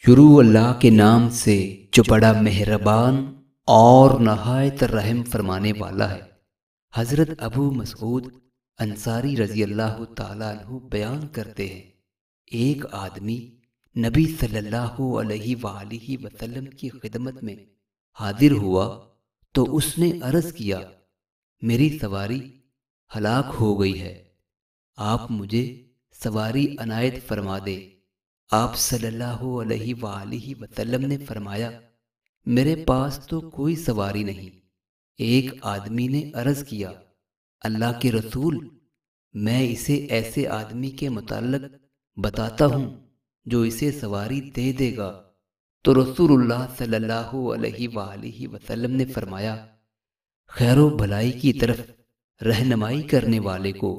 شروع اللہ کے نام سے جو بڑا مہربان اور نہایت رحم فرمانے والا ہے۔ حضرت ابو مسعود انصاری رضی اللہ تعالیٰ عنہ بیان کرتے ہیں، ایک آدمی نبی صلی اللہ علیہ وآلہ وسلم کی خدمت میں حاضر ہوا تو اس نے عرض کیا، میری سواری ہلاک ہو گئی ہے، آپ مجھے سواری عنایت فرما دے۔ آپ صلی اللہ علیہ وآلہ وسلم نے فرمایا، میرے پاس تو کوئی سواری نہیں۔ ایک آدمی نے عرض کیا، اللہ کے رسول، میں اسے ایسے آدمی کے متعلق بتاتا ہوں جو اسے سواری دے دے گا۔ تو رسول اللہ صلی اللہ علیہ وآلہ وسلم نے فرمایا، خیر و بھلائی کی طرف رہنمائی کرنے والے کو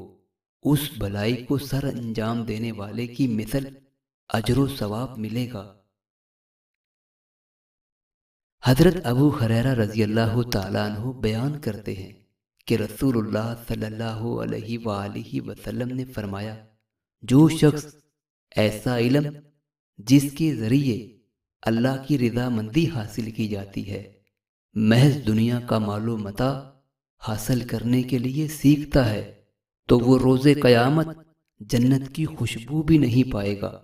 اس بھلائی کو سر انجام دینے والے کی مثل اجر و ثواب ملے گا۔ حضرت ابو ہریرہ رضی اللہ تعالیٰ عنہ بیان کرتے ہیں کہ رسول اللہ صلی اللہ علیہ وآلہ وسلم نے فرمایا، جو شخص ایسا علم جس کے ذریعے اللہ کی رضا مندی حاصل کی جاتی ہے، محض دنیا کا مال و متاع حاصل کرنے کے لیے سیکھتا ہے، تو وہ روز قیامت جنت کی خوشبو بھی نہیں پائے گا۔